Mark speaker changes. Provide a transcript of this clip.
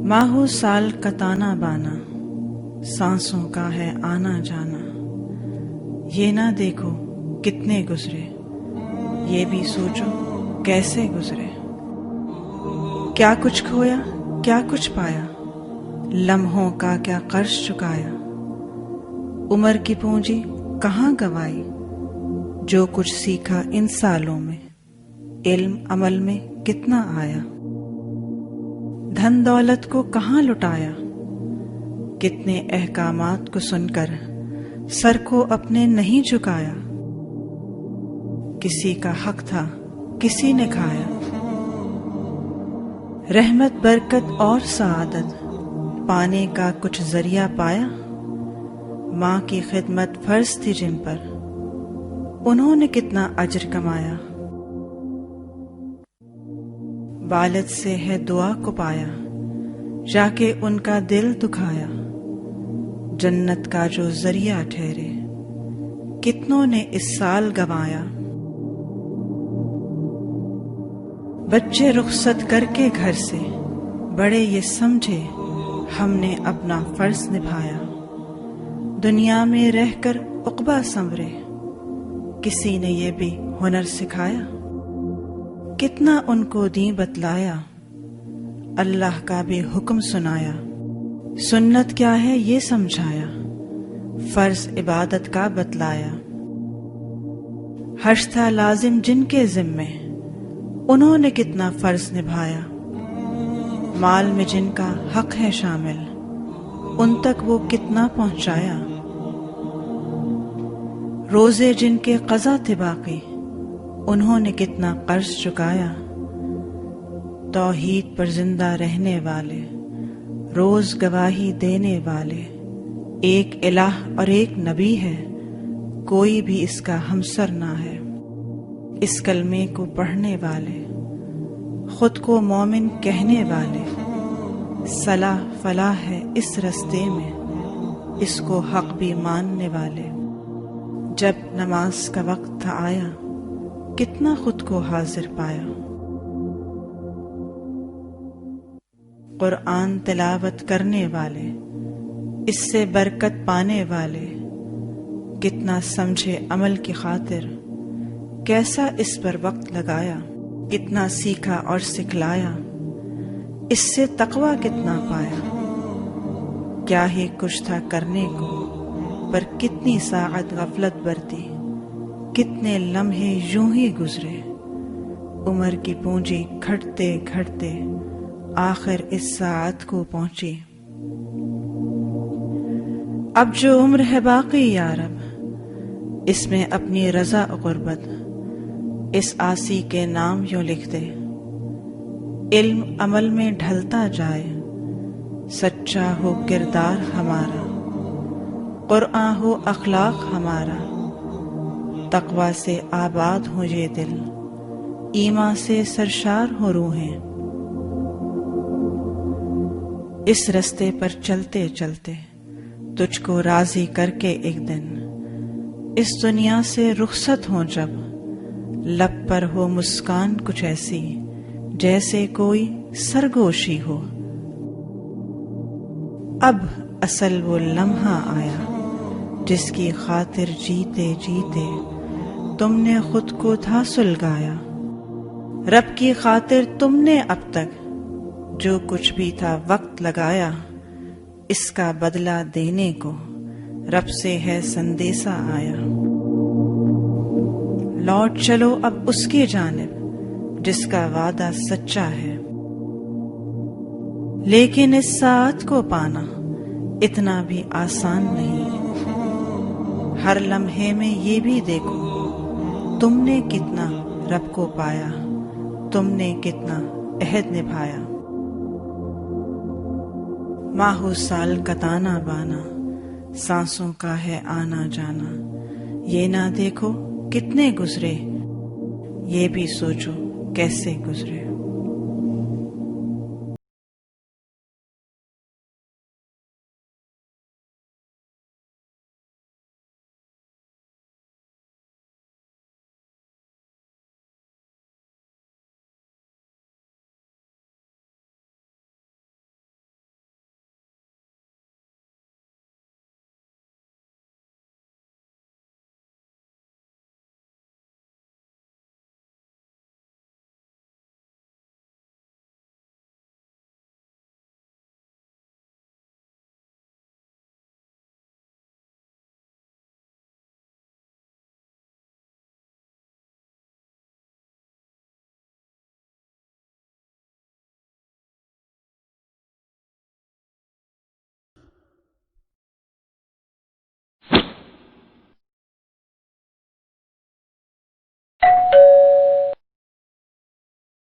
Speaker 1: ماہو سال کا تانا بانا، سانسوں کا ہے آنا جانا۔ یہ نہ دیکھو کتنے گزرے، یہ بھی سوچو کیسے گزرے۔ کیا کچھ کھویا کیا کچھ پایا، لمحوں کا کیا قرض چکایا۔ عمر کی پونجی کہاں گوائی، جو کچھ سیکھا ان سالوں میں، علم عمل میں کتنا آیا۔ دھن دولت کو کہاں لٹایا، کتنے احکامات کو سن کر سر کو اپنے نہیں جھکایا۔ کسی کا حق تھا کسی نے کھایا، رحمت برکت اور سعادت پانے کا کچھ ذریعہ پایا۔ ماں کی خدمت فرض تھی جن پر، انہوں نے کتنا اجر کمایا۔ والد سے ہے دعا کو پایا، جا کے ان کا دل دکھایا۔ جنت کا جو ذریعہ ٹھہرے، کتنوں نے اس سال گنوایا۔ بچے رخصت کر کے گھر سے، بڑے یہ سمجھے ہم نے اپنا فرض نبھایا۔ دنیا میں رہ کر عقبہ سنورے، کسی نے یہ بھی ہنر سکھایا۔ کتنا ان کو دین بتلایا، اللہ کا بھی حکم سنایا۔ سنت کیا ہے یہ سمجھایا، فرض عبادت کا بتلایا۔ حج تھا لازم جن کے ذمے، انہوں نے کتنا فرض نبھایا۔ مال میں جن کا حق ہے شامل، ان تک وہ کتنا پہنچایا۔ روزے جن کے قضا تھے باقی، انہوں نے کتنا قرض چکایا۔ توحید پر زندہ رہنے والے، روز گواہی دینے والے، ایک الہ اور ایک نبی ہے، کوئی بھی اس کا ہمسر نہ ہے۔ اس کلمے کو پڑھنے والے، خود کو مومن کہنے والے، صلاح فلاح ہے اس رستے میں، اس کو حق بھی ماننے والے۔ جب نماز کا وقت تھا آیا، کتنا خود کو حاضر پایا۔ قرآن تلاوت کرنے والے، اس سے برکت پانے والے، کتنا سمجھے عمل کی خاطر، کیسا اس پر وقت لگایا۔ کتنا سیکھا اور سکھلایا، اس سے تقویٰ کتنا پایا۔ کیا ہی کچھ تھا کرنے کو، پر کتنی ساعت غفلت برتی، کتنے لمحے یوں ہی گزرے۔ عمر کی پونجی گھٹتے گھٹتے آخر اس ساعت کو پہنچی۔ اب جو عمر ہے باقی یا رب، اس میں اپنی رضا غربت، اس آسی کے نام یوں لکھ دے۔ علم عمل میں ڈھلتا جائے، سچا ہو کردار ہمارا، قرآن ہو اخلاق ہمارا۔ تقویٰ سے آباد ہو یہ دل، ایمان سے سرشار ہو روحیں۔ اس رستے پر چلتے چلتے تجھ کو راضی کر کے ایک دن، اس دنیا سے رخصت ہوں جب، لب پر ہو مسکان کچھ ایسی، جیسے کوئی سرگوشی ہو۔ اب اصل وہ لمحہ آیا، جس کی خاطر جیتے جیتے تم نے خود کو تھا سلگایا۔ رب کی خاطر تم نے اب تک جو کچھ بھی تھا وقت لگایا، اس کا بدلہ دینے کو رب سے ہے سندیسہ آیا۔ لوٹ چلو اب اس کی جانب جس کا وعدہ سچا ہے، لیکن اس ساعت کو پانا اتنا بھی آسان نہیں۔ ہر لمحے میں یہ بھی دیکھو تم نے کتنا رب کو پایا، تم نے کتنا عہد نبھایا۔ ماہو سال کا تانا بانا، سانسوں کا ہے آنا جانا۔ یہ نہ دیکھو کتنے گزرے، یہ بھی سوچو کیسے گزرے۔